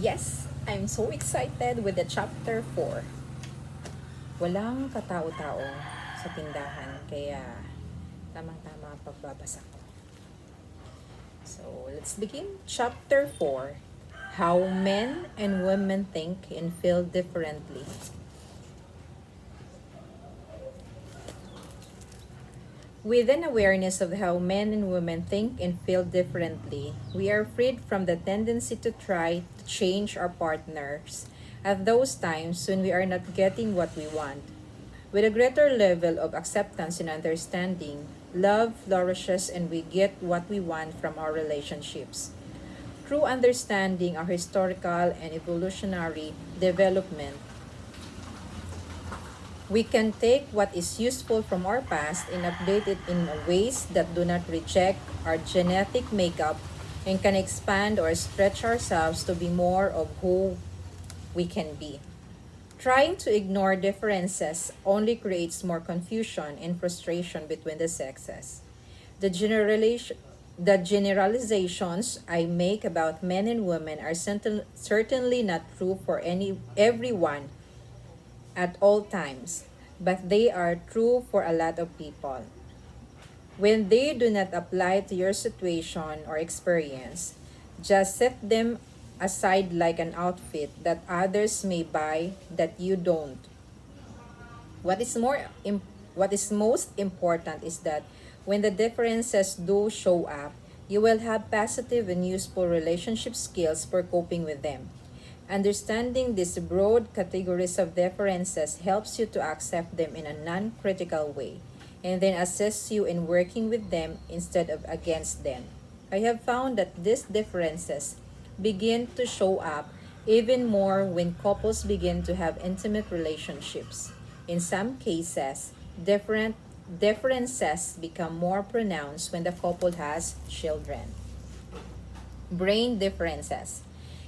Yes, I'm so excited with the chapter 4. Walang katao-tao sa tindahan, kaya tamang-tama ang pagbabasa ko. So, let's begin. Chapter 4. How men and women think and feel differently. With an awareness of how men and women think and feel differently, we are freed from the tendency to try to change our partners at those times when we are not getting what we want. With a greater level of acceptance and understanding, love flourishes and we get what we want from our relationships. Through understanding our historical and evolutionary development, we can take what is useful from our past and update it in ways that do not reject our genetic makeup and can expand or stretch ourselves to be more of who we can be. Trying to ignore differences only creates more confusion and frustration between the sexes. The generalization the generalizations I make about men and women are certainly not true for everyone at all times, but they are true for a lot of people. When they do not apply to your situation or experience, just set them aside like an outfit that others may buy that you don't. What is what is most important is that when the differences do show up, you will have positive and useful relationship skills for coping with them. Understanding these broad categories of differences helps you to accept them in a non-critical way and then assist you in working with them instead of against them. I have found that these differences begin to show up even more when couples begin to have intimate relationships. In some cases, differences become more pronounced when the couple has children. Brain differences.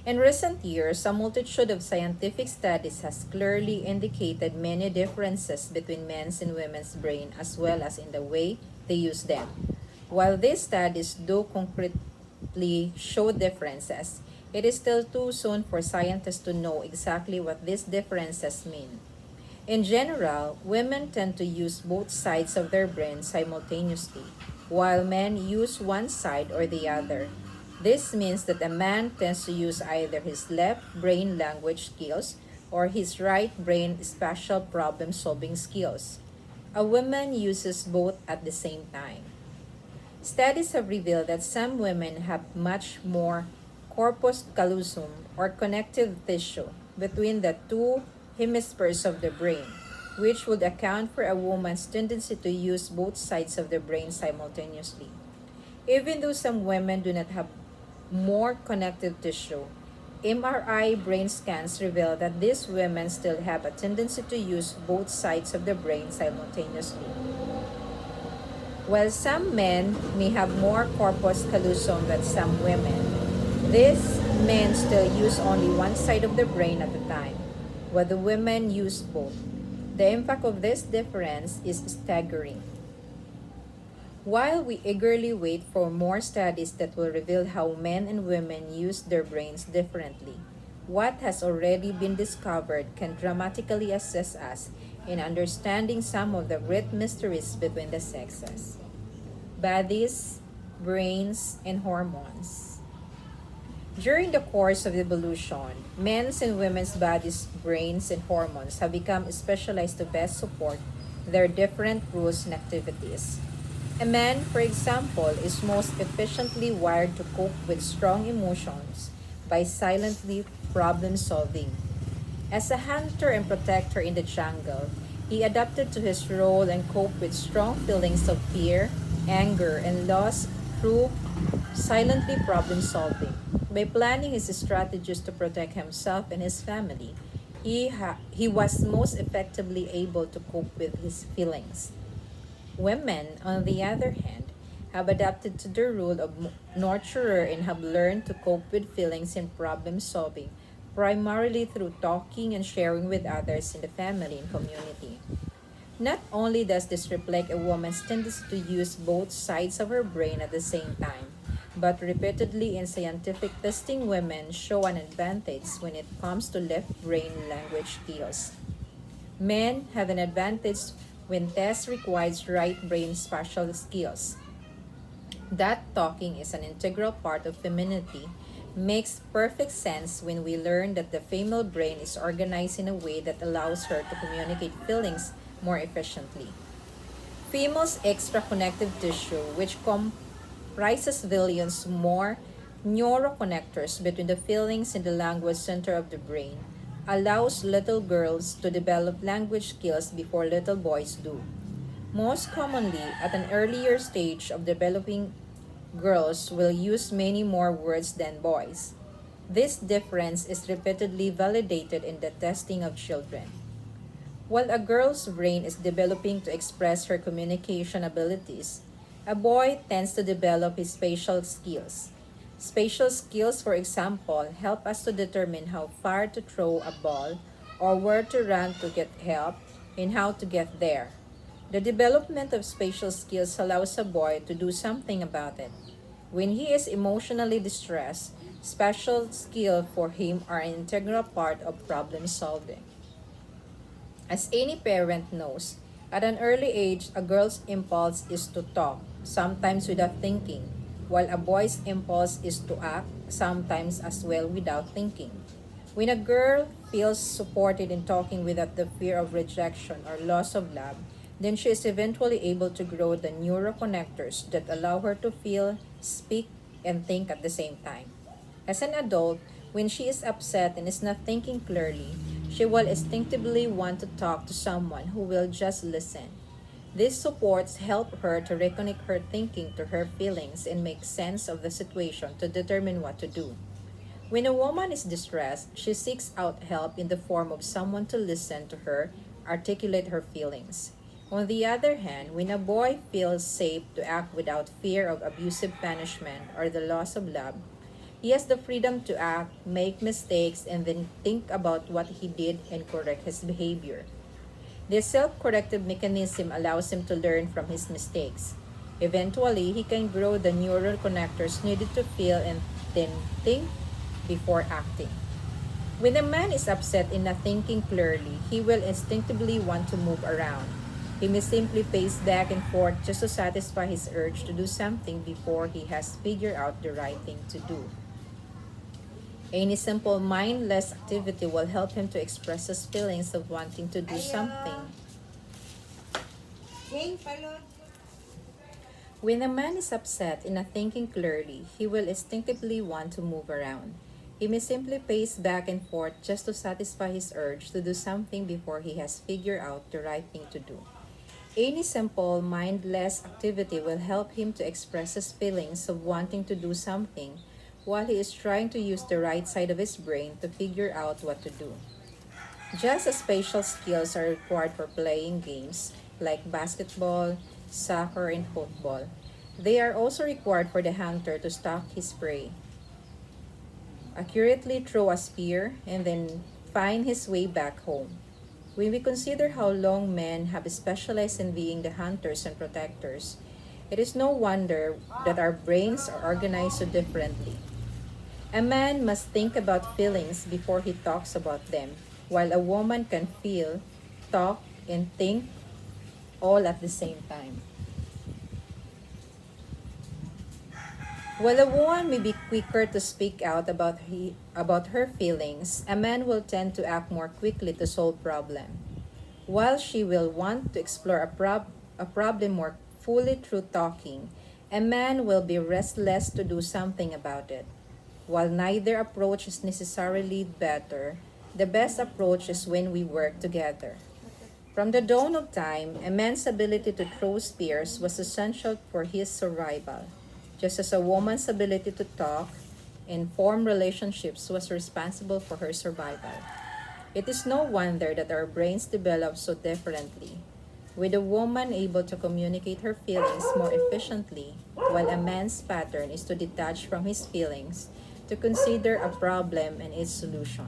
In recent years, a multitude of scientific studies has clearly indicated many differences between men's and women's brain as well as in the way they use them. While these studies do concretely show differences, it is still too soon for scientists to know exactly what these differences mean. In general, women tend to use both sides of their brain simultaneously, while men use one side or the other. This means that a man tends to use either his left brain language skills or his right brain spatial problem solving skills. A woman uses both at the same time. Studies have revealed that some women have much more corpus callosum or connective tissue between the two hemispheres of the brain, which would account for a woman's tendency to use both sides of the brain simultaneously. Even though some women do not have more connective tissue, MRI brain scans reveal that these women still have a tendency to use both sides of the brain simultaneously. While some men may have more corpus callosum than some women, these men still use only one side of the brain at a time, while the women use both. The impact of this difference is staggering. While we eagerly wait for more studies that will reveal how men and women use their brains differently, what has already been discovered can dramatically assist us in understanding some of the great mysteries between the sexes. Bodies, brains, and hormones. During the course of evolution, men's and women's bodies, brains, and hormones have become specialized to best support their different rules and activities. A man, for example, is most efficiently wired to cope with strong emotions by silently problem solving. As a hunter and protector in the jungle, he adapted to his role and coped with strong feelings of fear, anger, and loss through silently problem solving. By planning his strategies to protect himself and his family, he was most effectively able to cope with his feelings. Women, on the other hand, have adapted to the role of nurturer and have learned to cope with feelings and problem solving, primarily through talking and sharing with others in the family and community. Not only does this reflect a woman's tendency to use both sides of her brain at the same time, but repeatedly in scientific testing, women show an advantage when it comes to left brain language skills. Men have an advantage when tests requires right brain spatial skills. That talking is an integral part of femininity makes perfect sense when we learn that the female brain is organized in a way that allows her to communicate feelings more efficiently. Females' extra connective tissue, which comprises billions more neuroconnectors between the feelings and the language center of the brain, allows little girls to develop language skills before little boys do. Most commonly, at an earlier stage of developing, girls will use many more words than boys. This difference is repeatedly validated in the testing of children. While a girl's brain is developing to express her communication abilities, a boy tends to develop his spatial skills. Spatial skills, for example, help us to determine how far to throw a ball or where to run to get help and how to get there. The development of spatial skills allows a boy to do something about it. When he is emotionally distressed, spatial skills for him are an integral part of problem solving. As any parent knows, at an early age, a girl's impulse is to talk, sometimes without thinking, while a boy's impulse is to act, sometimes as well without thinking. When a girl feels supported in talking without the fear of rejection or loss of love, then she is eventually able to grow the neuroconnectors that allow her to feel, speak, and think at the same time. As an adult, when she is upset and is not thinking clearly, she will instinctively want to talk to someone who will just listen. These supports help her to reconnect her thinking to her feelings and make sense of the situation to determine what to do. When a woman is distressed, she seeks out help in the form of someone to listen to her, articulate her feelings. On the other hand, when a boy feels safe to act without fear of abusive punishment or the loss of love, he has the freedom to act, make mistakes, and then think about what he did and correct his behavior. This self-corrective mechanism allows him to learn from his mistakes. Eventually, he can grow the neural connectors needed to feel and then think before acting. When a man is upset and not thinking clearly, he will instinctively want to move around. He may simply pace back and forth just to satisfy his urge to do something before he has figured out the right thing to do. Any simple mindless activity will help him to express his feelings of wanting to do something. When a man is upset and not thinking clearly, he will instinctively want to move around. He may simply pace back and forth just to satisfy his urge to do something before he has figured out the right thing to do. Any simple, mindless activity will help him to express his feelings of wanting to do something while he is trying to use the right side of his brain to figure out what to do. Just as spatial skills are required for playing games like basketball, soccer, and football, they are also required for the hunter to stalk his prey, accurately throw a spear, and then find his way back home. When we consider how long men have specialized in being the hunters and protectors, it is no wonder that our brains are organized so differently. A man must think about feelings before he talks about them, while a woman can feel, talk, and think all at the same time. While a woman may be quicker to speak out about her feelings, a man will tend to act more quickly to solve problems. While she will want to explore a problem more fully through talking, a man will be restless to do something about it. While neither approach is necessarily better, the best approach is when we work together. From the dawn of time, a man's ability to throw spears was essential for his survival, just as a woman's ability to talk and form relationships was responsible for her survival. It is no wonder that our brains develop so differently, with a woman able to communicate her feelings more efficiently, while a man's pattern is to detach from his feelings to consider a problem and its solution.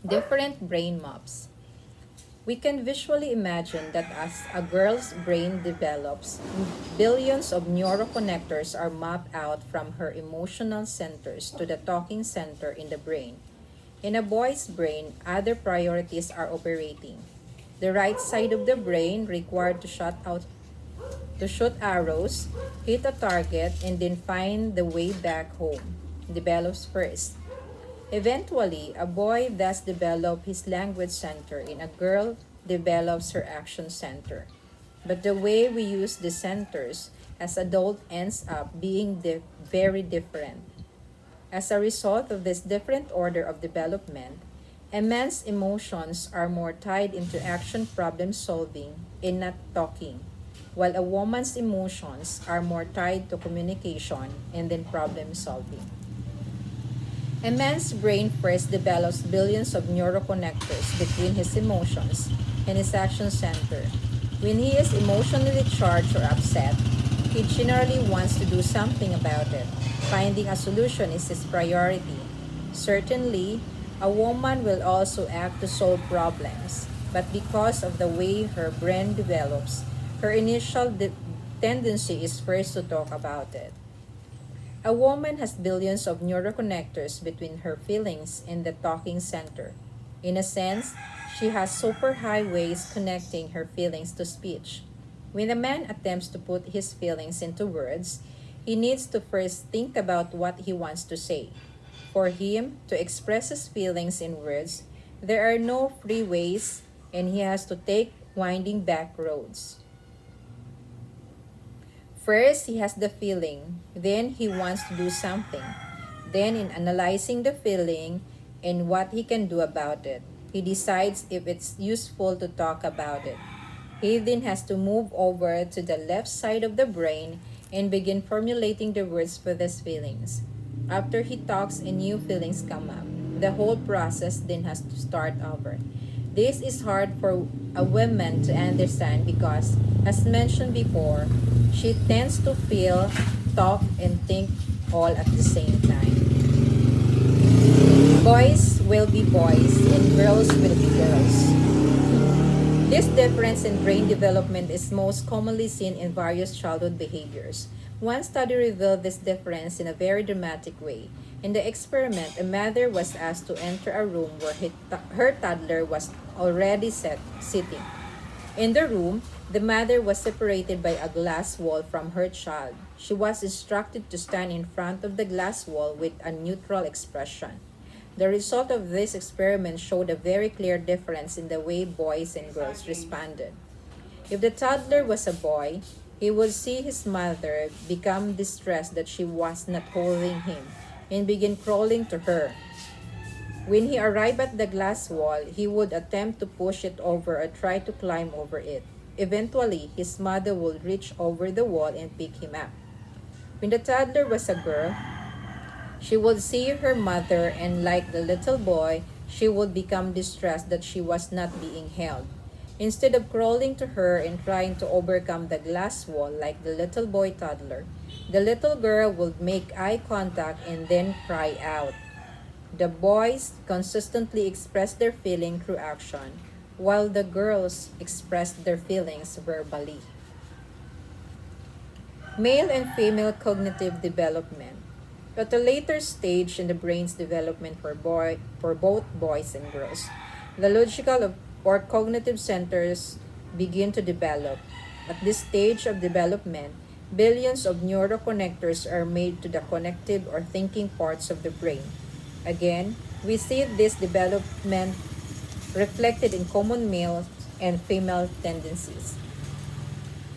Different brain maps. We can visually imagine that as a girl's brain develops, billions of neuroconnectors are mapped out from her emotional centers to the talking center in the brain. In a boy's brain, other priorities are operating. The right side of the brain required to shoot arrows, hit a target, and then find the way back home develops first. Eventually, a boy thus develops his language center and a girl develops her action center. But the way we use the centers as adult ends up being very different. As a result of this different order of development, a man's emotions are more tied into action problem solving and not talking, while a woman's emotions are more tied to communication and then problem solving. A man's brain first develops billions of neuroconnectors between his emotions and his action center. When he is emotionally charged or upset, he generally wants to do something about it. Finding a solution is his priority. Certainly, a woman will also act to solve problems, but because of the way her brain develops, her initial tendency is first to talk about it. A woman has billions of neuroconnectors between her feelings and the talking center. In a sense, she has superhighways connecting her feelings to speech. When a man attempts to put his feelings into words, he needs to first think about what he wants to say. For him to express his feelings in words, there are no freeways and he has to take winding back roads. First, he has the feeling. Then, he wants to do something. Then, in analyzing the feeling and what he can do about it, he decides if it's useful to talk about it. He then has to move over to the left side of the brain and begin formulating the words for these feelings. After he talks and new feelings come up, the whole process then has to start over. This is hard for a woman to understand because, as mentioned before, she tends to feel, talk, and think all at the same time. Boys will be boys and girls will be girls. This difference in brain development is most commonly seen in various childhood behaviors. One study revealed this difference in a very dramatic way. In the experiment, a mother was asked to enter a room where her toddler was already sitting. In the room, the mother was separated by a glass wall from her child. She was instructed to stand in front of the glass wall with a neutral expression. The result of this experiment showed a very clear difference in the way boys and girls responded. If the toddler was a boy, he would see his mother become distressed that she was not holding him and begin crawling to her. When he arrived at the glass wall, he would attempt to push it over or try to climb over it. Eventually, his mother would reach over the wall and pick him up. When the toddler was a girl, she would see her mother and like the little boy, she would become distressed that she was not being held. Instead of crawling to her and trying to overcome the glass wall like the little boy toddler, the little girl would make eye contact and then cry out. The boys consistently expressed their feeling through action, while the girls expressed their feelings verbally. Male and female cognitive development. At a later stage in the brain's development for both boys and girls, the logical or cognitive centers begin to develop. At this stage of development, billions of neuroconnectors are made to the connective or thinking parts of the brain. Again, we see this development reflected in common male and female tendencies.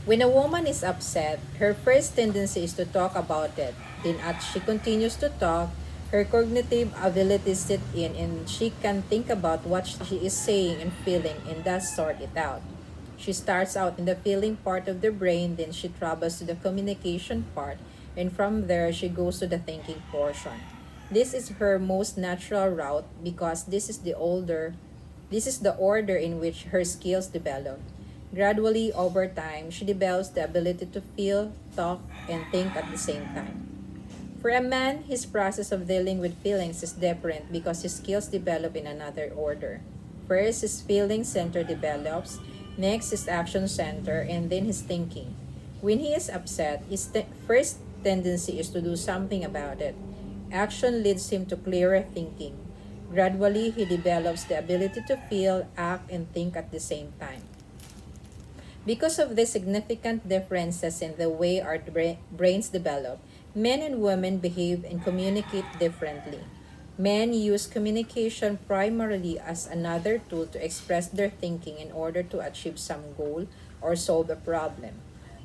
When a woman is upset, her first tendency is to talk about it. Then as she continues to talk, her cognitive abilities sit in and she can think about what she is saying and feeling and thus sort it out. She starts out in the feeling part of the brain, then she travels to the communication part, and from there she goes to the thinking portion. This is her most natural route because this is the order in which her skills develop. Gradually, over time, she develops the ability to feel, talk, and think at the same time. For a man, his process of dealing with feelings is different because his skills develop in another order. First, his feeling center develops, next, his action center, and then his thinking. When he is upset, his first tendency is to do something about it. Action leads him to clearer thinking. Gradually, he develops the ability to feel, act, and think at the same time. Because of the significant differences in the way our brains develop, men and women behave and communicate differently. Men use communication primarily as another tool to express their thinking in order to achieve some goal or solve a problem.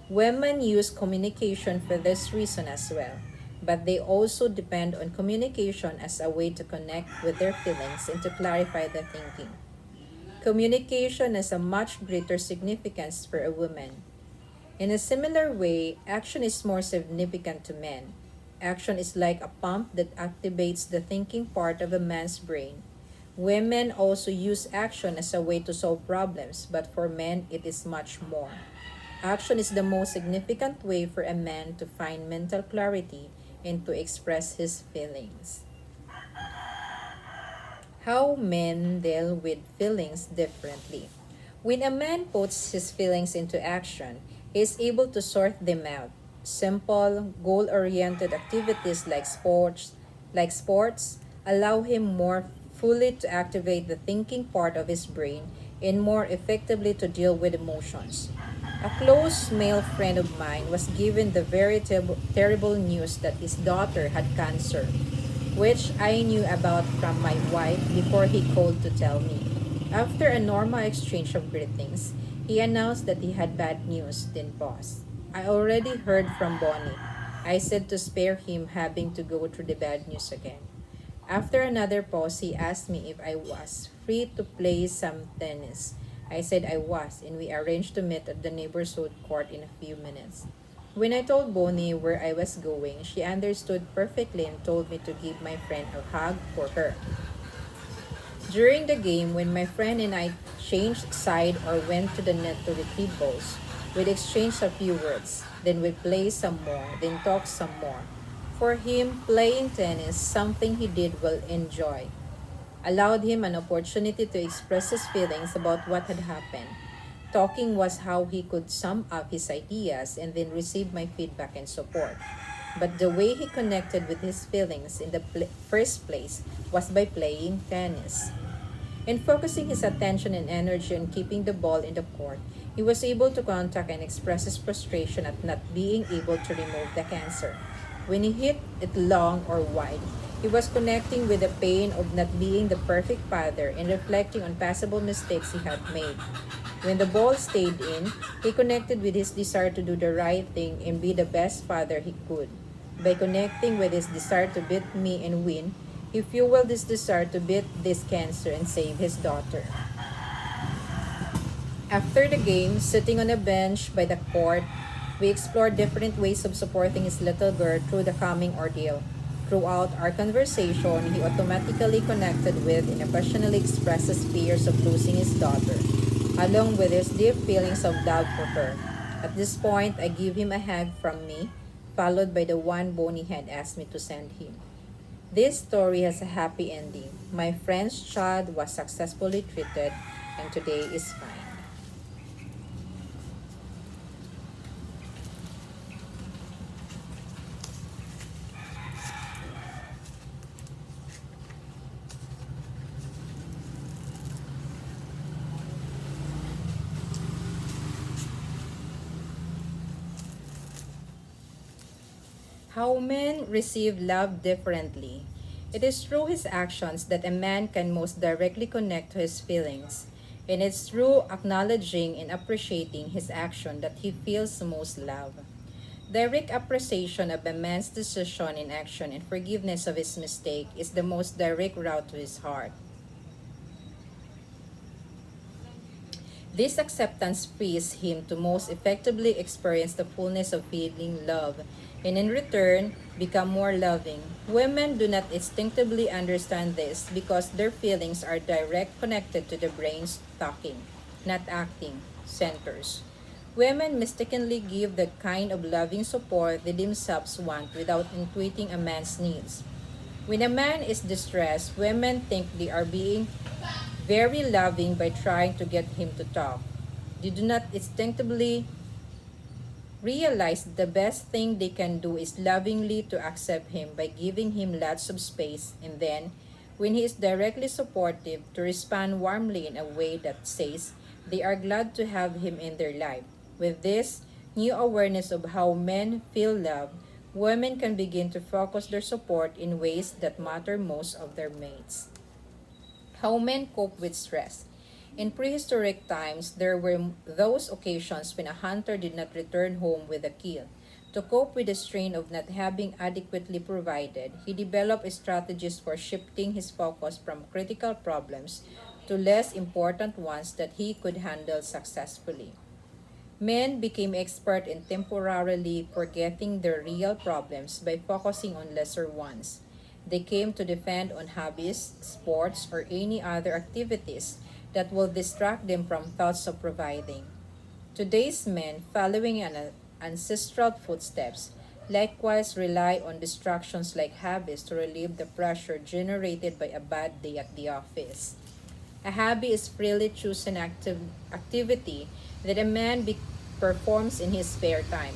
Women use communication for this reason as well, but they also depend on communication as a way to connect with their feelings and to clarify the thinking. Communication has a much greater significance for a woman. In a similar way, action is more significant to men. Action is like a pump that activates the thinking part of a man's brain. Women also use action as a way to solve problems, but for men, it is much more. Action is the most significant way for a man to find mental clarity and to express his feelings. How men deal with feelings differently. When a man puts his feelings into action, he is able to sort them out. Simple, goal-oriented activities like sports allow him more fully to activate the thinking part of his brain and more effectively to deal with emotions. A close male friend of mine was given the very terrible news that his daughter had cancer, which I knew about from my wife before he called to tell me. After a normal exchange of greetings, he announced that he had bad news, then paused. I already heard from Bonnie. I said to spare him having to go through the bad news again. After another pause, he asked me if I was free to play some tennis. I said I was, and we arranged to meet at the neighborhood court in a few minutes. When I told Bonnie where I was going, she understood perfectly and told me to give my friend a hug for her. During the game, when my friend and I changed side or went to the net to retrieve balls, we'd exchange a few words. Then we'd play some more, then talk some more. For him, playing tennis, something he did well enjoy, allowed him an opportunity to express his feelings about what had happened. Talking was how he could sum up his ideas and then receive my feedback and support. But the way he connected with his feelings in the first place was by playing tennis. In focusing his attention and energy on keeping the ball in the court, he was able to contact and express his frustration at not being able to remove the cancer. When he hit it long or wide, he was connecting with the pain of not being the perfect father and reflecting on possible mistakes he had made. When the ball stayed in, he connected with his desire to do the right thing and be the best father he could. By connecting with his desire to beat me and win, he fueled his desire to beat this cancer and save his daughter. After the game, sitting on a bench by the court, we explored different ways of supporting his little girl through the coming ordeal. Throughout our conversation, he automatically connected with and occasionally expressed his fears of losing his daughter, along with his deep feelings of love for her. At this point, I give him a hug from me, followed by the one Bonnie had asked me to send him. This story has a happy ending. My friend's child was successfully treated and today is fine. How men receive love differently. It is through his actions that a man can most directly connect to his feelings, and it's through acknowledging and appreciating his action that he feels the most love. Direct appreciation of a man's decision in action and forgiveness of his mistake is the most direct route to his heart. This acceptance frees him to most effectively experience the fullness of feeling love and in return become more loving. Women do not instinctively understand this because their feelings are direct connected to the brain's talking, not acting, centers. Women mistakenly give the kind of loving support they themselves want without intuiting a man's needs. When a man is distressed, women think they are being very loving by trying to get him to talk. They do not instinctively realize the best thing they can do is lovingly to accept him by giving him lots of space, and then, when he is directly supportive, to respond warmly in a way that says they are glad to have him in their life. With this new awareness of how men feel love, women can begin to focus their support in ways that matter most of their mates. How men cope with stress. In prehistoric times, there were those occasions when a hunter did not return home with a kill. To cope with the strain of not having adequately provided, he developed strategies for shifting his focus from critical problems to less important ones that he could handle successfully. Men became expert in temporarily forgetting their real problems by focusing on lesser ones. They came to depend on hobbies, sports, or any other activities that will distract them from thoughts of providing. Today's men, following ancestral footsteps, likewise rely on distractions like hobbies to relieve the pressure generated by a bad day at the office. A hobby is freely chosen activity that a man performs in his spare time.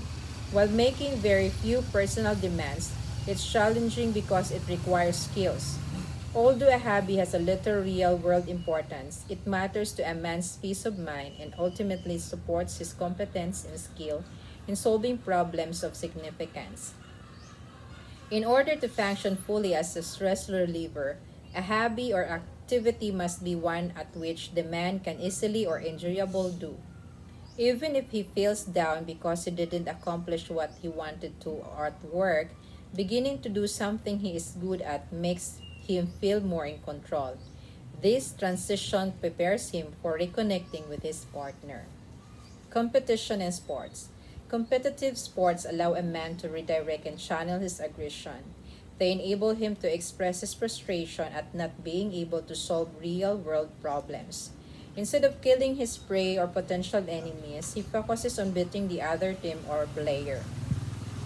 While making very few personal demands, it's challenging because it requires skills. Although a hobby has a little real world importance, it matters to a man's peace of mind and ultimately supports his competence and skill in solving problems of significance. In order to function fully as a stress reliever, a hobby or activity must be one at which the man can easily or enjoyable do. Even if he feels down because he didn't accomplish what he wanted to at work, beginning to do something he is good at makes him feel more in control. This transition prepares him for reconnecting with his partner. Competition in sports. Competitive sports allow a man to redirect and channel his aggression. They enable him to express his frustration at not being able to solve real world problems. Instead of killing his prey or potential enemies, he focuses on beating the other team or player.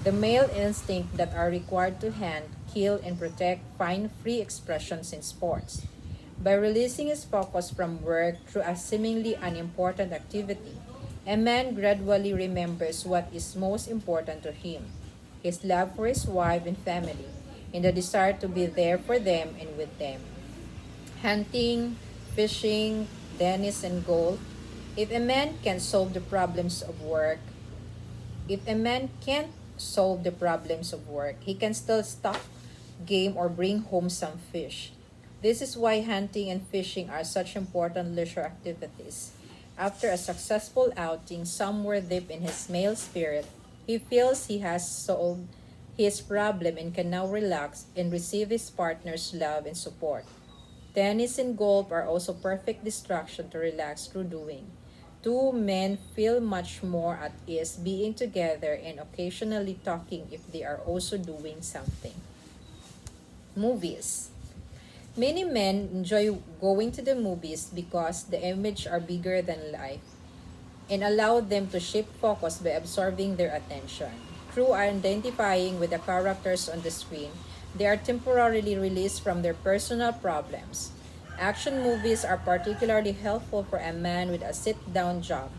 The male instincts that are required to hunt, kill, and protect find free expressions in sports. By releasing his focus from work through a seemingly unimportant activity, a man gradually remembers what is most important to him: his love for his wife and family, and the desire to be there for them and with them. Hunting, fishing, tennis, and golf. If a man can solve the problems of work, if a man can't solve the problems of work, he can still stock game or bring home some fish. This is why hunting and fishing are such important leisure activities. After a successful outing somewhere deep in his male spirit, he feels he has solved his problem and can now relax and receive his partner's love and support. Tennis and golf are also perfect distraction to relax through doing. Two men feel much more at ease being together and occasionally talking if they are also doing something. Movies. Many men enjoy going to the movies because the images are bigger than life and allow them to shift focus by absorbing their attention. Through identifying with the characters on the screen, they are temporarily released from their personal problems. Action movies are particularly helpful for a man with a sit-down job.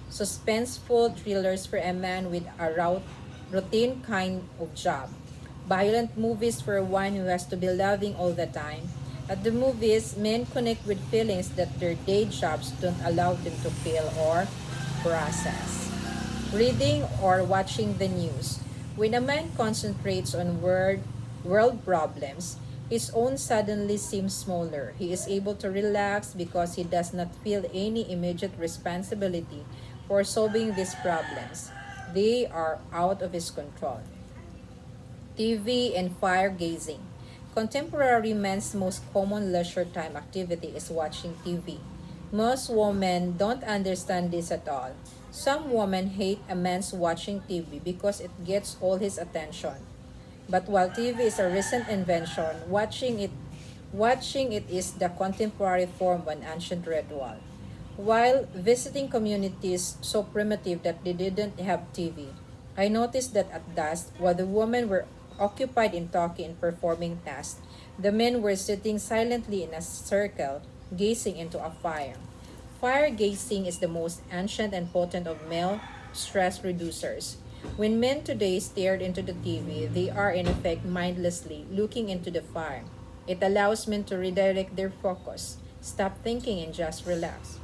Suspenseful thrillers for a man with a routine kind of job. Violent movies for one who has to be loving all the time. At the movies, men connect with feelings that their day jobs don't allow them to feel or process. Reading or watching the news. When a man concentrates on world problems, his own suddenly seems smaller. He is able to relax because he does not feel any immediate responsibility for solving these problems. They are out of his control. TV and fire gazing. Contemporary men's most common leisure time activity is watching TV. Most women don't understand this at all. Some women hate a man's watching TV because it gets all his attention. But while TV is a recent invention, watching it is the contemporary form of an ancient ritual. While visiting communities so primitive that they didn't have TV, I noticed that at dusk, while the women were occupied in talking and performing tasks, the men were sitting silently in a circle, gazing into a fire. Fire gazing is the most ancient and potent of male stress reducers. When men today stare into the TV, they are in effect mindlessly looking into the fire. It allows men to redirect their focus, stop thinking, and just relax.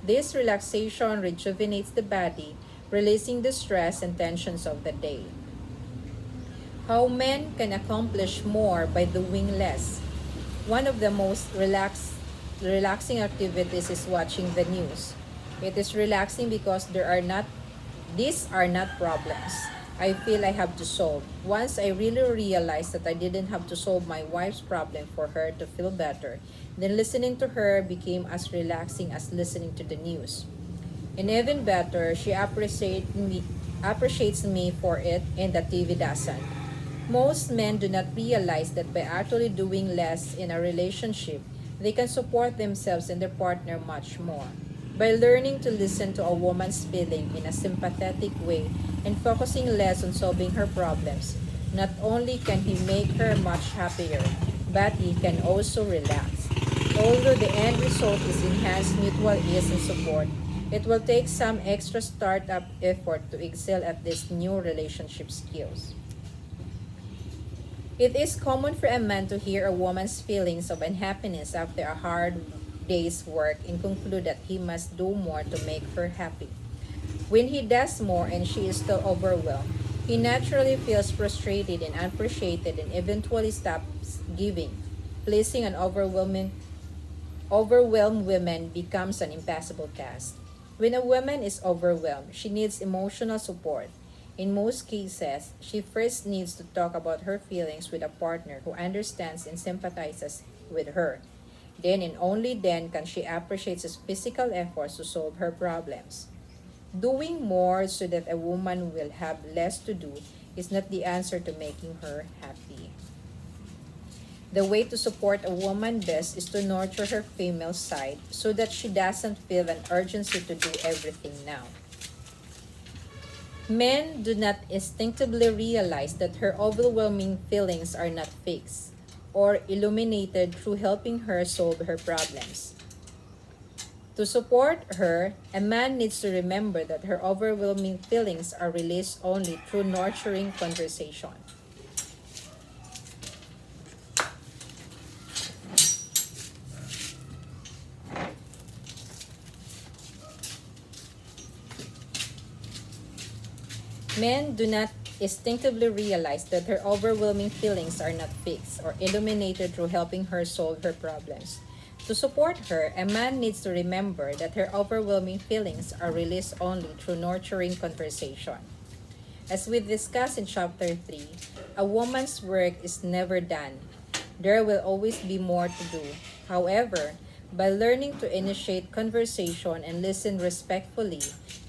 This relaxation rejuvenates the body, releasing the stress and tensions of the day. How men can accomplish more by doing less. One of the most relaxing activities is watching the news. It is relaxing because these are not problems I feel I have to solve. Once I really realized that I didn't have to solve my wife's problem for her to feel better, then listening to her became as relaxing as listening to the news. And even better, she appreciates me for it and the TV doesn't. Most men do not realize that by actually doing less in a relationship, they can support themselves and their partner much more. By learning to listen to a woman's feeling in a sympathetic way and focusing less on solving her problems, not only can he make her much happier, but he can also relax. Although the end result is enhanced mutual ease and support, it will take some extra startup effort to excel at these new relationship skills. It is common for a man to hear a woman's feelings of unhappiness after a hard day's work and conclude that he must do more to make her happy. When he does more and she is still overwhelmed, he naturally feels frustrated and unappreciated and eventually stops giving. Placing an overwhelmed woman becomes an impossible task. When a woman is overwhelmed, she needs emotional support. In most cases, she first needs to talk about her feelings with a partner who understands and sympathizes with her. Then and only then can she appreciate his physical efforts to solve her problems. Doing more so that a woman will have less to do is not the answer to making her happy. The way to support a woman best is to nurture her female side so that she doesn't feel an urgency to do everything now. Men do not instinctively realize that her overwhelming feelings are not fixed or illuminated through helping her solve her problems. To support her, a man needs to remember that her overwhelming feelings are released only through nurturing conversation. Men do not instinctively realize that her overwhelming feelings are not fixed or illuminated through helping her solve her problems. To support her, a man needs to remember that her overwhelming feelings are released only through nurturing conversation. As we discussed in chapter 3, a woman's work is never done. There will always be more to do. However, by learning to initiate conversation and listen respectfully,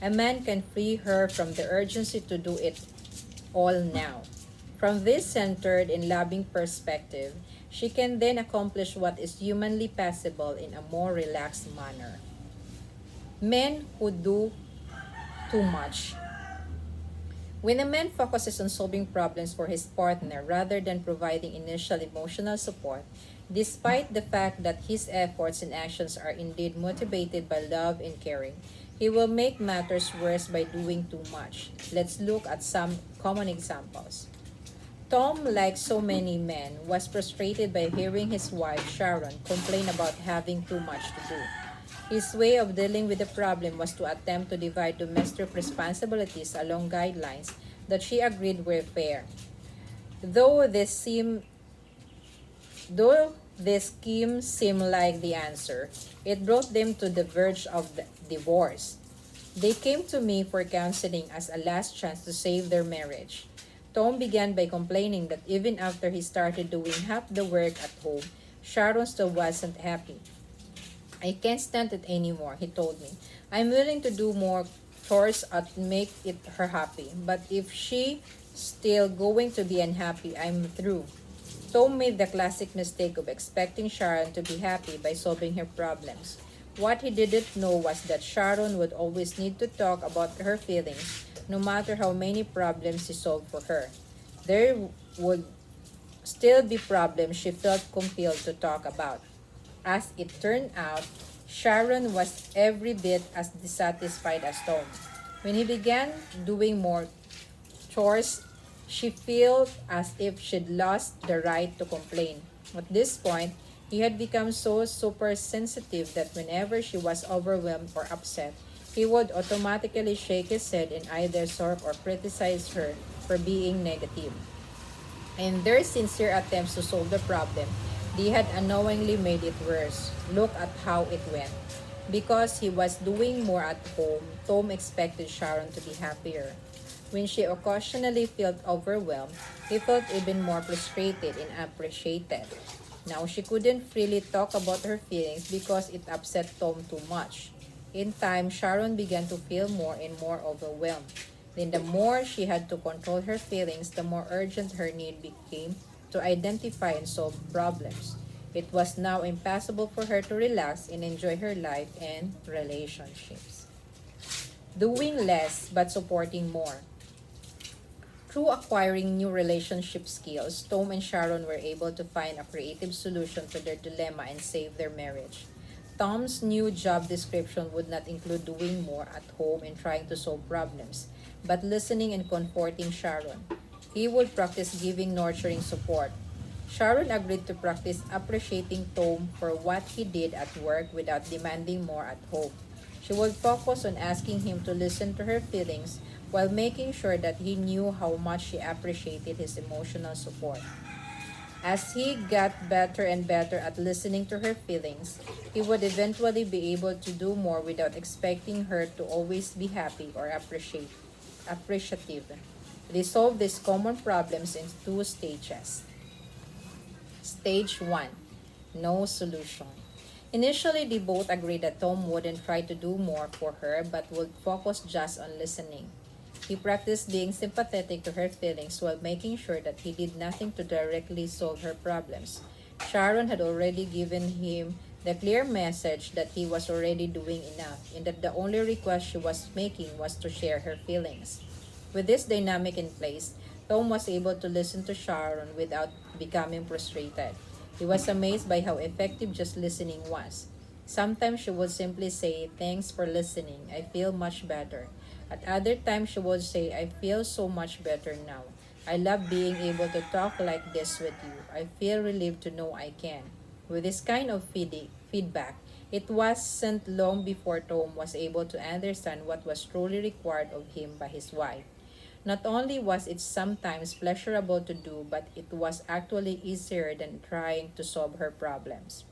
a man can free her from the urgency to do it all now. From this centered and loving perspective, she can then accomplish what is humanly possible in a more relaxed manner. Men who do too much. When a man focuses on solving problems for his partner rather than providing initial emotional support, despite the fact that his efforts and actions are indeed motivated by love and caring, he will make matters worse by doing too much. Let's look at some common examples. Tom, like so many men, was frustrated by hearing his wife, Sharon, complain about having too much to do. His way of dealing with the problem was to attempt to divide domestic responsibilities along guidelines that she agreed were fair. Though this seemed Though this scheme seemed like the answer, it brought them to the verge of divorce. They came to me for counseling as a last chance to save their marriage. Tom began by complaining that even after he started doing half the work at home, Sharon still wasn't happy. I can't stand it anymore, he told me. I'm willing to do more chores and make it her happy, but if she still going to be unhappy, I'm through. Tom made the classic mistake of expecting Sharon to be happy by solving her problems. What he didn't know was that Sharon would always need to talk about her feelings, no matter how many problems he solved for her. There would still be problems she felt compelled to talk about. As it turned out, Sharon was every bit as dissatisfied as Tom. When he began doing more chores, she felt as if she'd lost the right to complain. At this point, he had become so super sensitive that whenever she was overwhelmed or upset, he would automatically shake his head and either sork or criticize her for being negative. In their sincere attempts to solve the problem, they had unknowingly made it worse. Look at how it went. Because he was doing more at home, Tom expected Sharon to be happier. When she occasionally felt overwhelmed, he felt even more frustrated and appreciated. Now she couldn't freely talk about her feelings because it upset Tom too much. In time, Sharon began to feel more and more overwhelmed. Then the more she had to control her feelings, the more urgent her need became to identify and solve problems. It was now impossible for her to relax and enjoy her life and relationships. Doing less but supporting more. Through acquiring new relationship skills, Tom and Sharon were able to find a creative solution to their dilemma and save their marriage. Tom's new job description would not include doing more at home and trying to solve problems, but listening and comforting Sharon. He would practice giving nurturing support. Sharon agreed to practice appreciating Tom for what he did at work without demanding more at home. She would focus on asking him to listen to her feelings while making sure that he knew how much she appreciated his emotional support. As he got better and better at listening to her feelings, he would eventually be able to do more without expecting her to always be happy or appreciative. They solved these common problems in two stages. Stage 1. No solution. Initially, they both agreed that Tom wouldn't try to do more for her but would focus just on listening. He practiced being sympathetic to her feelings while making sure that he did nothing to directly solve her problems. Sharon had already given him the clear message that he was already doing enough and that the only request she was making was to share her feelings. With this dynamic in place, Tom was able to listen to Sharon without becoming frustrated. He was amazed by how effective just listening was. Sometimes she would simply say, "Thanks for listening. I feel much better." At other times, she would say, "I feel so much better now. I love being able to talk like this with you. I feel relieved to know I can." With this kind of feedback, it wasn't long before Tom was able to understand what was truly required of him by his wife. Not only was it sometimes pleasurable to do, but it was actually easier than trying to solve her problems.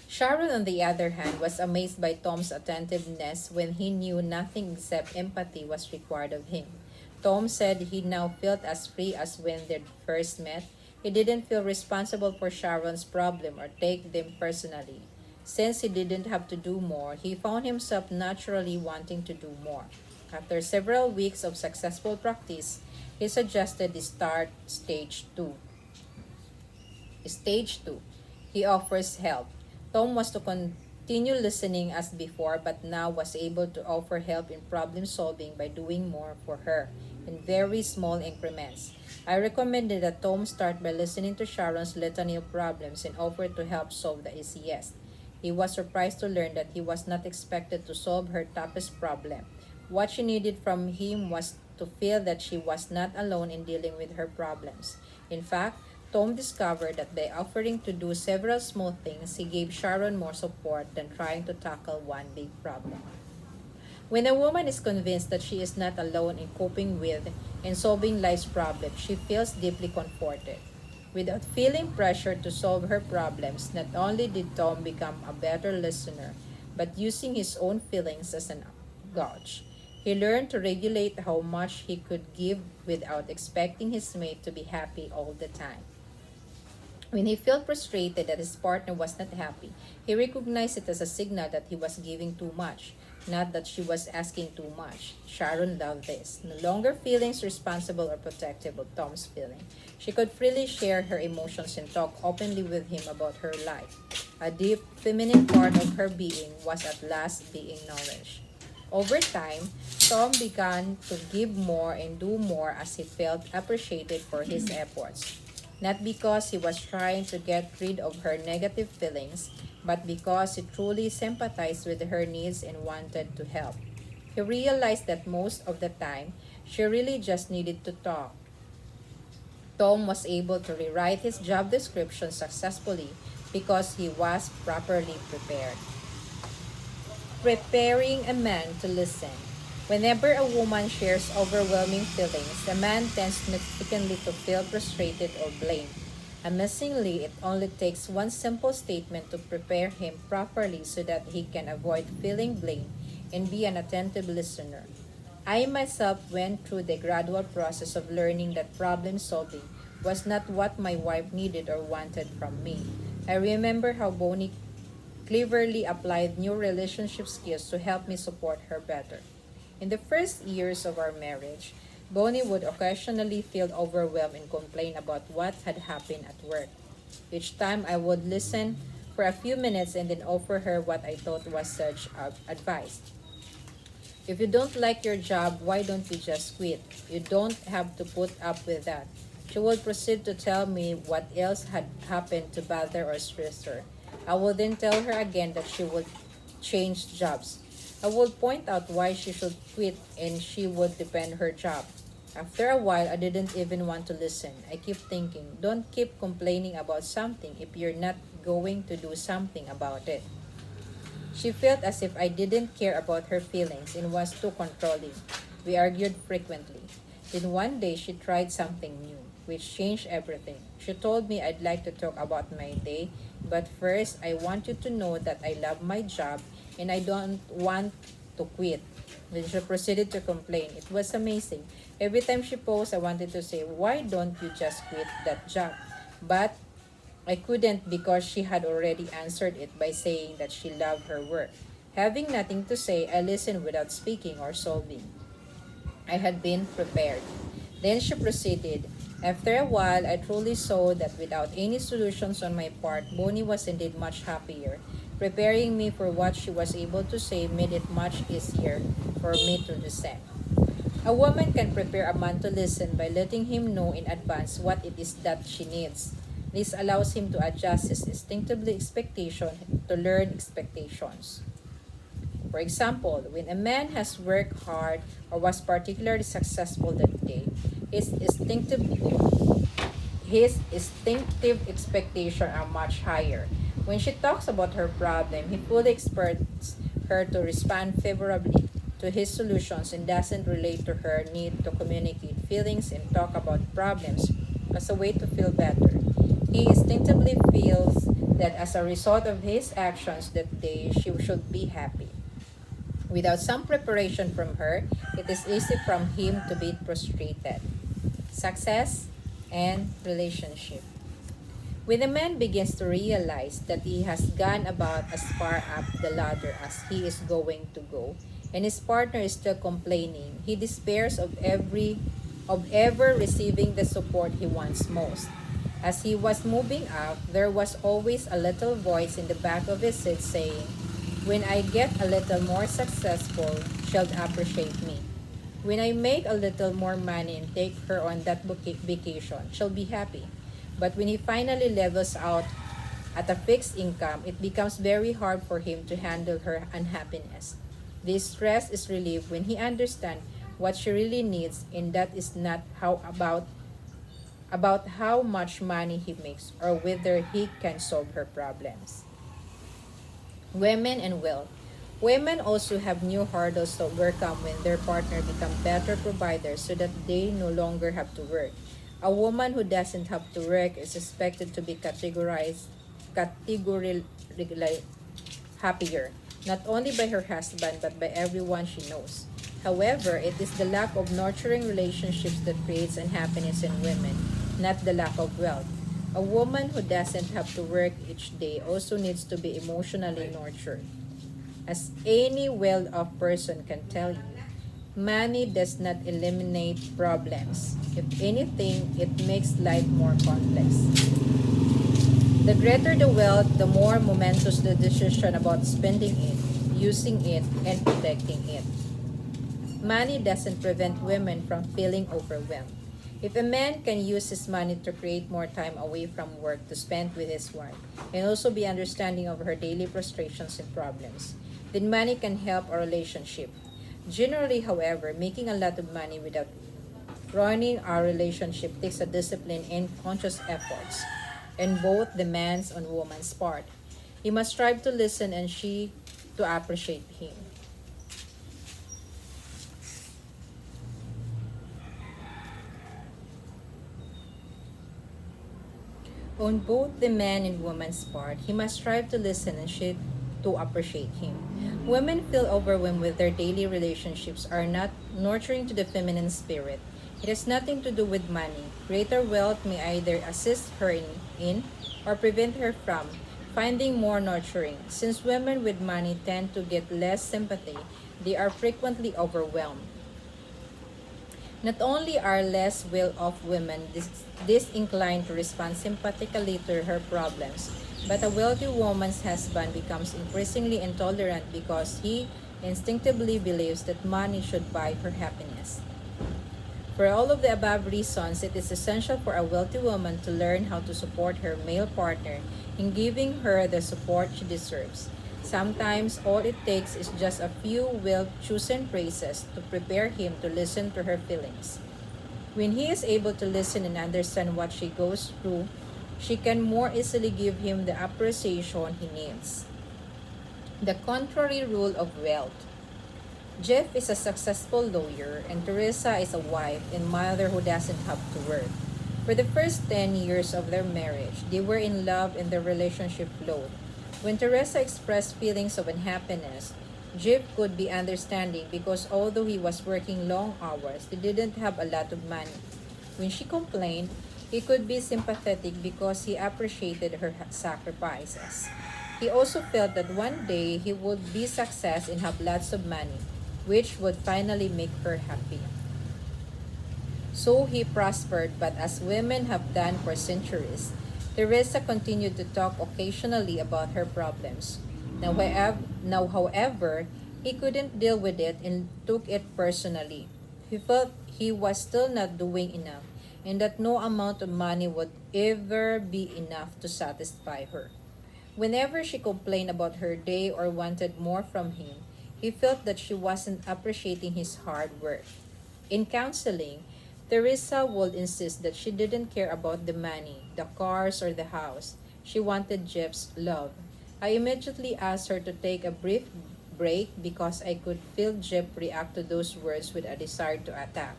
Sharon, on the other hand, was amazed by Tom's attentiveness when he knew nothing except empathy was required of him. Tom said he now felt as free as when they first met. He didn't feel responsible for Sharon's problem or take them personally. Since he didn't have to do more, he found himself naturally wanting to do more. After several weeks of successful practice, he suggested they start stage 2. Stage 2. He offers help. Tom was to continue listening as before but now was able to offer help in problem solving by doing more for her in very small increments. I recommended that Tom start by listening to Sharon's litany of problems and offer to help solve the easiest. He was surprised to learn that he was not expected to solve her toughest problem. What she needed from him was to feel that she was not alone in dealing with her problems. In fact, Tom discovered that by offering to do several small things, he gave Sharon more support than trying to tackle one big problem. When a woman is convinced that she is not alone in coping with and solving life's problems, she feels deeply comforted. Without feeling pressure to solve her problems, not only did Tom become a better listener, but using his own feelings as an gauge. He learned to regulate how much he could give without expecting his mate to be happy all the time. When he felt frustrated that his partner was not happy, he recognized it as a signal that he was giving too much, not that she was asking too much. Sharon loved this. No longer feeling responsible or protective of Tom's feeling. She could freely share her emotions and talk openly with him about her life. A deep, feminine part of her being was at last being nourished. Over time, Tom began to give more and do more as he felt appreciated for his efforts. not because he was trying to get rid of her negative feelings, but because he truly sympathized with her needs and wanted to help. He realized that most of the time, she really just needed to talk. Tom was able to rewrite his job description successfully because he was properly prepared. Preparing a man to listen. Whenever a woman shares overwhelming feelings, the man tends significantly to feel frustrated or blamed. Amazingly, it only takes one simple statement to prepare him properly so that he can avoid feeling blamed and be an attentive listener. I myself went through the gradual process of learning that problem solving was not what my wife needed or wanted from me. I remember how Bonnie cleverly applied new relationship skills to help me support her better. In the first years of our marriage, Bonnie would occasionally feel overwhelmed and complain about what had happened at work. Each time I would listen for a few minutes and then offer her what I thought was such advice. If you don't like your job, why don't you just quit? You don't have to put up with that. She would proceed to tell me what else had happened to bother or stress her. I would then tell her again that she would change jobs. I would point out why she should quit and she would defend her job. After a while, I didn't even want to listen. I keep thinking, don't keep complaining about something if you're not going to do something about it. She felt as if I didn't care about her feelings and was too controlling. We argued frequently. Then one day she tried something new, which changed everything. She told me I'd like to talk about my day, but first I want you to know that I love my job and I don't want to quit. Then she proceeded to complain. It was amazing. Every time she paused, I wanted to say, why don't you just quit that job? But I couldn't because she had already answered it by saying that she loved her work. Having nothing to say, I listened without speaking or solving. I had been prepared. Then she proceeded. After a while, I truly saw that without any solutions on my part, Bonnie was indeed much happier. Preparing me for what she was able to say made it much easier for me to listen. A woman can prepare a man to listen by letting him know in advance what it is that she needs. This allows him to adjust his instinctively expectation to learn expectations. For example, when a man has worked hard or was particularly successful that day, his instinctive his instinctive expectations are much higher. When she talks about her problem, he fully expects her to respond favorably to his solutions and doesn't relate to her need to communicate feelings and talk about problems as a way to feel better. He instinctively feels that as a result of his actions that day, she should be happy. Without some preparation from her, it is easy from him to be frustrated. Success and relationship. When a man begins to realize that he has gone about as far up the ladder as he is going to go, and his partner is still complaining, he despairs of ever receiving the support he wants most. As he was moving up, there was always a little voice in the back of his head saying, when I get a little more successful, she'll appreciate me. When I make a little more money and take her on that vacation, she'll be happy. But when he finally levels out at a fixed income, it becomes very hard for him to handle her unhappiness. This stress is relieved when he understands what she really needs, and that is not how about how much money he makes or whether he can solve her problems. Women and wealth. Women also have new hurdles to overcome when their partner become better providers so that they no longer have to work. A woman who doesn't have to work is expected to be categorically happier, not only by her husband but by everyone she knows. However, it is the lack of nurturing relationships that creates unhappiness in women, not the lack of wealth. A woman who doesn't have to work each day also needs to be emotionally nurtured. As any well-off person can tell you, money does not eliminate problems. If anything, it makes life more complex. The greater the wealth, the more momentous the decision about spending it, using it, and protecting it. Money doesn't prevent women from feeling overwhelmed. If a man can use his money to create more time away from work to spend with his wife, and also be understanding of her daily frustrations and problems, then money can help a relationship. Generally, however, making a lot of money without ruining our relationship takes a discipline and conscious efforts, and both the man's and woman's part. He must strive to listen and she to appreciate him. On both the man and woman's part, he must strive to listen and she to appreciate him. Women feel overwhelmed with their daily relationships are not nurturing to the feminine spirit. It has nothing to do with money. Greater wealth may either assist her in or prevent her from finding more nurturing. Since women with money tend to get less sympathy, they are frequently overwhelmed. Not only are less well-off women disinclined to respond sympathetically to her problems, but a wealthy woman's husband becomes increasingly intolerant because he instinctively believes that money should buy her happiness. For all of the above reasons, it is essential for a wealthy woman to learn how to support her male partner in giving her the support she deserves. Sometimes all it takes is just a few well chosen phrases to prepare him to listen to her feelings. When he is able to listen and understand what she goes through, she can more easily give him the appreciation he needs. The contrary rule of wealth. Jeff is a successful lawyer, and Teresa is a wife and mother who doesn't have to work. For the first 10 years of their marriage, they were in love and their relationship flowed. When Teresa expressed feelings of unhappiness, Jeff could be understanding because although he was working long hours, he didn't have a lot of money. When she complained, he could be sympathetic because he appreciated her sacrifices. He also felt that one day he would be success and have lots of money, which would finally make her happy. So he prospered, but as women have done for centuries, Teresa continued to talk occasionally about her problems. However, he couldn't deal with it and took it personally. He felt he was still not doing enough and that no amount of money would ever be enough to satisfy her. Whenever she complained about her day or wanted more from him, he felt that she wasn't appreciating his hard work. In counseling, Teresa would insist that she didn't care about the money, the cars, or the house. She wanted Jeff's love. I immediately asked her to take a brief break because I could feel Jeff react to those words with a desire to attack.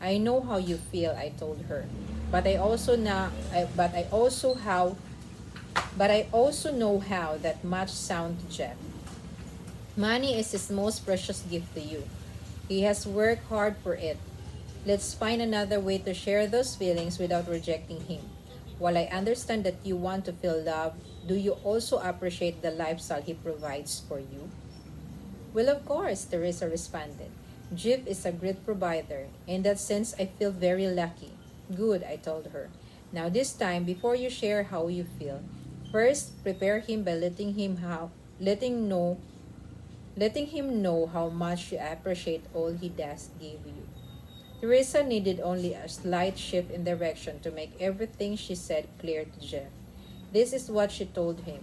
I know how you feel, I told her. But I also now I, but I also how but I also know how that much sound to Jeff. Money is his most precious gift to you. He has worked hard for it. Let's find another way to share those feelings without rejecting him. While I understand that you want to feel love, do you also appreciate the lifestyle he provides for you? Well, of course, Teresa responded. Jeff is a great provider. In that sense, I feel very lucky. Good, I told her. Now this time, before you share how you feel, first prepare him by letting know letting him know how much you appreciate all he does give you. Teresa needed only a slight shift in direction to make everything she said clear to Jeff. This is what she told him.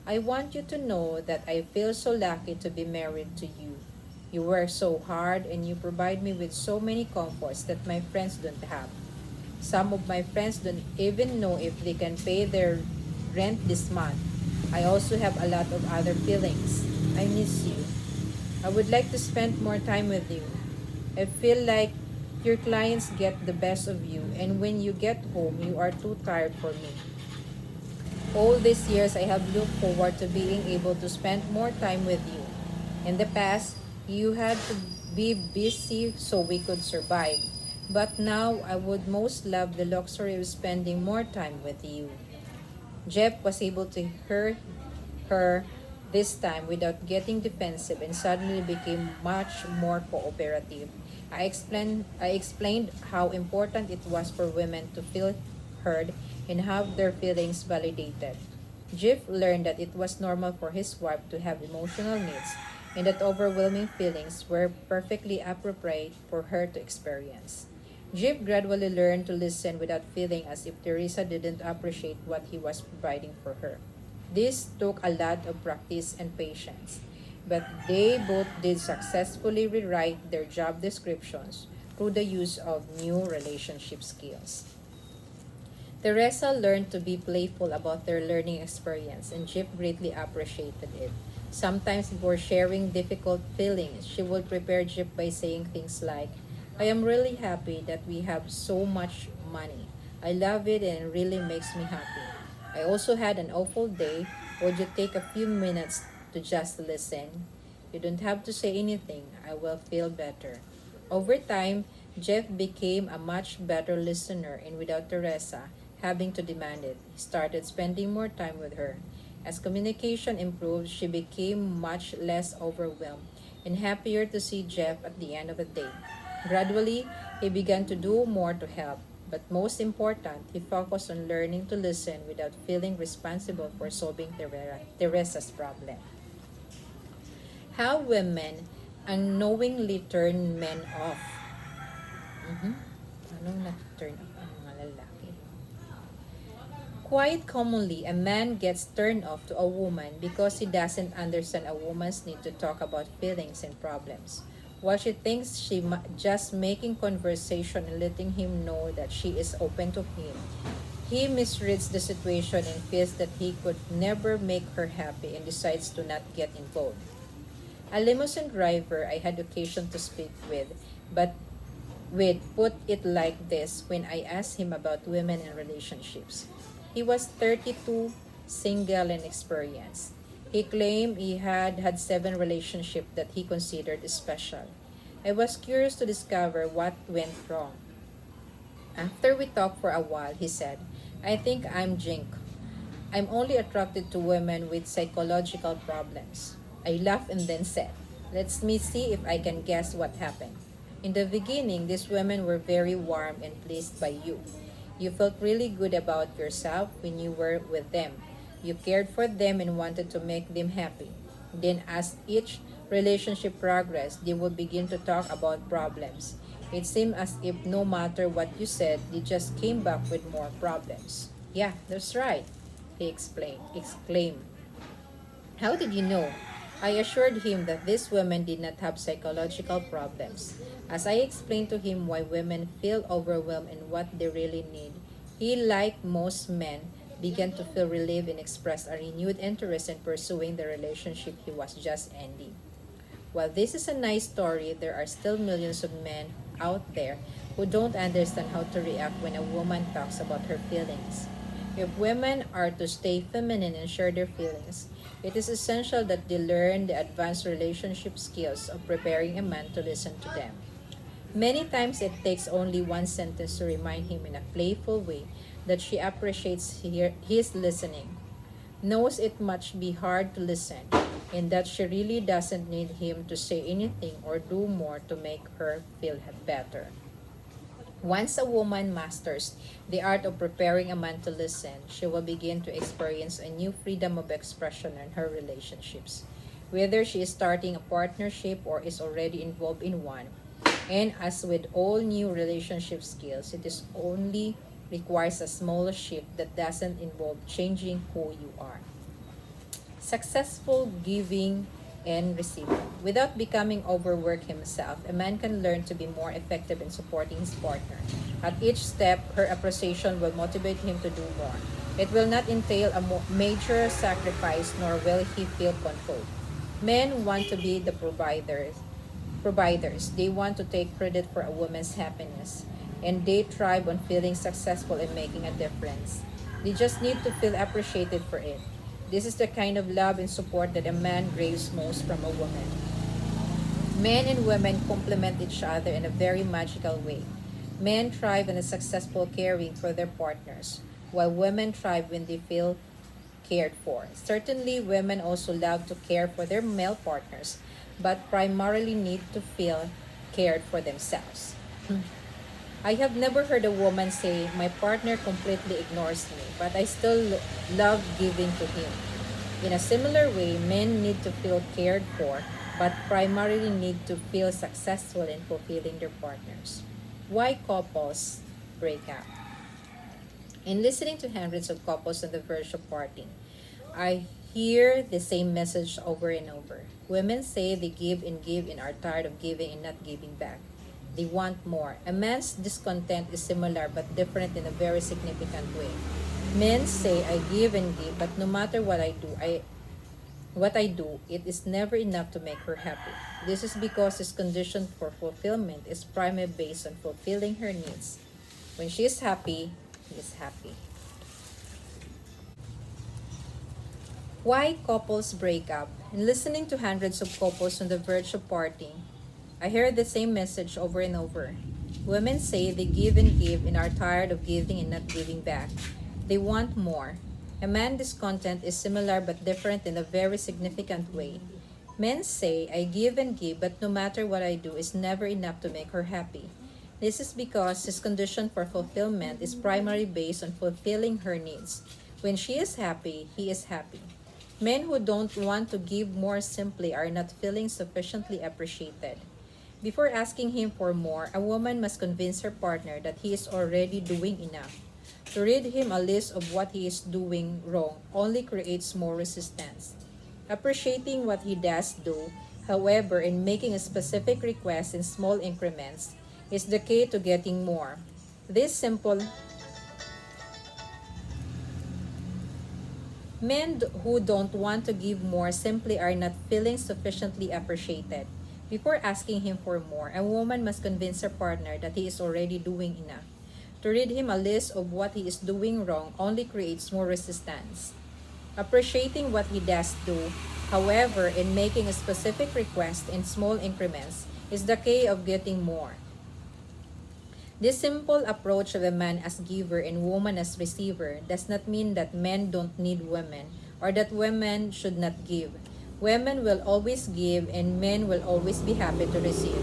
I want you to know that I feel so lucky to be married to you. You work so hard and you provide me with so many comforts that my friends don't have. Some of my friends don't even know if they can pay their rent this month. I also have a lot of other feelings. I miss you. I would like to spend more time with you. I feel like your clients get the best of you, and when you get home, you are too tired for me. All these years, I have looked forward to being able to spend more time with you. In the past, you had to be busy so we could survive. But now, I would most love the luxury of spending more time with you. Jeff was able to hear her this time without getting defensive and suddenly became much more cooperative. I explained how important it was for women to feel heard and have their feelings validated. Jeff learned that it was normal for his wife to have emotional needs and that overwhelming feelings were perfectly appropriate for her to experience. Jeff gradually learned to listen without feeling as if Teresa didn't appreciate what he was providing for her. This took a lot of practice and patience, but they both did successfully rewrite their job descriptions through the use of new relationship skills. Teresa learned to be playful about their learning experience, and Jeff greatly appreciated it. Sometimes, before sharing difficult feelings, she would prepare Jeff by saying things like, I am really happy that we have so much money. I love it and it really makes me happy. I also had an awful day. Would you take a few minutes to just listen? You don't have to say anything. I will feel better. Over time, Jeff became a much better listener, and without Teresa having to demand it, he started spending more time with her. As communication improved, she became much less overwhelmed and happier to see Jeff at the end of the day. Gradually, he began to do more to help, but most important, he focused on learning to listen without feeling responsible for solving Teresa's problem. How women unknowingly turn men off. Mhm. Anong na-turn off ang mga lalaki? Quite commonly, a man gets turned off to a woman because he doesn't understand a woman's need to talk about feelings and problems. While she thinks just making conversation and letting him know that she is open to him, he misreads the situation and feels that he could never make her happy and decides to not get involved. A limousine driver I had occasion to speak but with put it like this when I asked him about women and relationships. He was 32, single and experienced. He claimed he had had 7 relationships that he considered special. I was curious to discover what went wrong. After we talked for a while, he said, I think I'm jink. I'm only attracted to women with psychological problems. I laughed and then said, let me see if I can guess what happened. In the beginning, these women were very warm and pleased by you. You felt really good about yourself when you were with them. You cared for them and wanted to make them happy. Then, as each relationship progressed, they would begin to talk about problems. It seemed as if no matter what you said, they just came back with more problems. Yeah, that's right, he exclaimed. How did you know? I assured him that these women did not have psychological problems. As I explained to him why women feel overwhelmed and what they really need, he, like most men, began to feel relieved and expressed a renewed interest in pursuing the relationship he was just ending. While this is a nice story, there are still millions of men out there who don't understand how to react when a woman talks about her feelings. If women are to stay feminine and share their feelings, it is essential that they learn the advanced relationship skills of preparing a man to listen to them. Many times it takes only one sentence to remind him in a playful way that she appreciates his listening, knows it must be hard to listen, and that she really doesn't need him to say anything or do more to make her feel better. Once a woman masters the art of preparing a man to listen, she will begin to experience a new freedom of expression in her relationships. Whether she is starting a partnership or is already involved in one, and as with all new relationship skills, it is only requires a small shift that doesn't involve changing who you are. Successful giving and receiving. Without becoming overworked himself, a man can learn to be more effective in supporting his partner. At each step, her appreciation will motivate him to do more. It will not entail a major sacrifice, nor will he feel controlled. Men want to be the providers. They want to take credit for a woman's happiness, and they thrive on feeling successful and making a difference. They just need to feel appreciated for it. This is the kind of love and support that a man craves most from a woman. Men and women complement each other in a very magical way. Men thrive in a successful caring for their partners, while women thrive when they feel cared for. Certainly, women also love to care for their male partners, but primarily need to feel cared for themselves. I have never heard a woman say, my partner completely ignores me, but I still love giving to him. In a similar way, men need to feel cared for, but primarily need to feel successful in fulfilling their partners. Why couples break up? In listening to hundreds of couples on the verge of parting, I hear the same message over and over. Women say they give and are tired of giving and not giving back. They want more. A man's discontent is similar but different in a very significant way. Men say I give and give, but no matter what I do, it is never enough to make her happy. This is because his condition for fulfillment is primarily based on fulfilling her needs. When she is happy, he is happy. Why couples break up? In listening to hundreds of couples on the verge of parting, I hear the same message over and over. Women say they give and are tired of giving and not giving back. They want more. A man's discontent is similar but different in a very significant way. Men say, I give and give, but no matter what I do, is never enough to make her happy. This is because his condition for fulfillment is primarily based on fulfilling her needs. When she is happy, he is happy. Men who don't want to give more simply are not feeling sufficiently appreciated. Before asking him for more, a woman must convince her partner that he is already doing enough. To read him a list of what he is doing wrong only creates more resistance. Appreciating what he does do, however, and making a specific request in small increments is the key to getting more. This simple Men who don't want to give more simply are not feeling sufficiently appreciated. Before asking him for more, a woman must convince her partner that he is already doing enough. To read him a list of what he is doing wrong only creates more resistance. Appreciating what he does do, however, and making a specific request in small increments is the key of getting more. This simple approach of a man as giver and woman as receiver does not mean that men don't need women or that women should not give. Women will always give and men will always be happy to receive.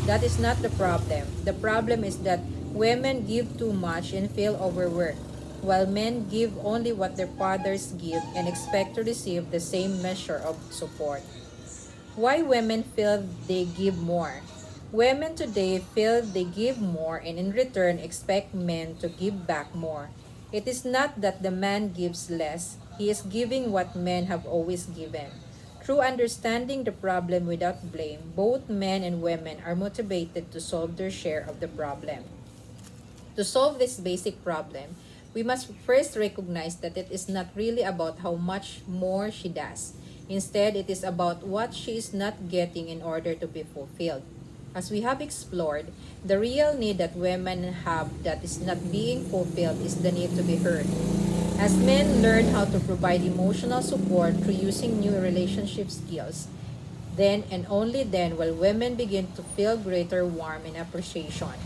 That is not the problem. The problem is that women give too much and feel overworked, while men give only what their fathers give and expect to receive the same measure of support. Why women feel they give more? Women today feel they give more and in return expect men to give back more. It is not that the man gives less, he is giving what men have always given. Through understanding the problem without blame, both men and women are motivated to solve their share of the problem. To solve this basic problem, we must first recognize that it is not really about how much more she does. Instead, it is about what she is not getting in order to be fulfilled. As we have explored, the real need that women have that is not being fulfilled is the need to be heard. As men learn how to provide emotional support through using new relationship skills, then and only then will women begin to feel greater warmth and appreciation.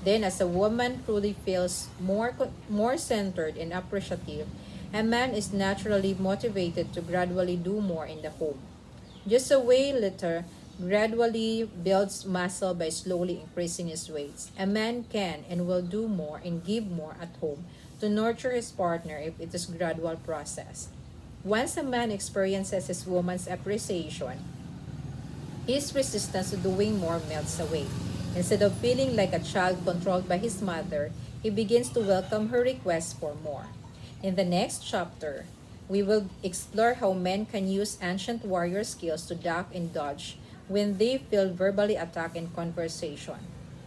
Then, as a woman truly feels more centered and appreciative, a man is naturally motivated to gradually do more in the home. Just a way later, gradually builds muscle by slowly increasing his weights. A man can and will do more and give more at home to nurture his partner if it is a gradual process. Once a man experiences his woman's appreciation, his resistance to doing more melts away. Instead of feeling like a child controlled by his mother, he begins to welcome her requests for more. In the next chapter, we will explore how men can use ancient warrior skills to duck and dodge when they feel verbally attacked in conversation.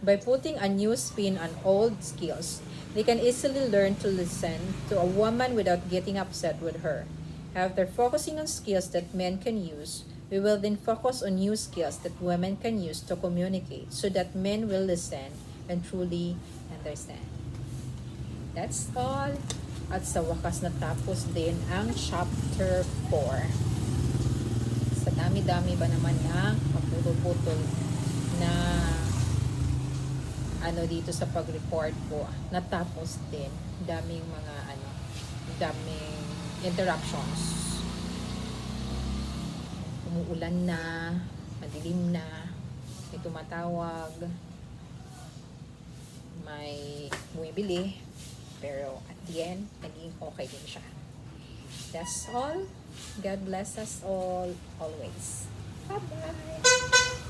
By putting a new spin on old skills, they can easily learn to listen to a woman without getting upset with her. After focusing on skills that men can use, we will then focus on new skills that women can use to communicate so that men will listen and truly understand. That's all. At sa wakas natapos din ang chapter 4. Sa dami-dami ba naman na kaputol-putol na dito sa pag-record ko, natapos din. Daming mga daming interruptions. Umuulan na, madilim na, may tumatawag, may bumibili, pero at the end, naging okay din siya. That's all. God bless us all, always. Bye-bye!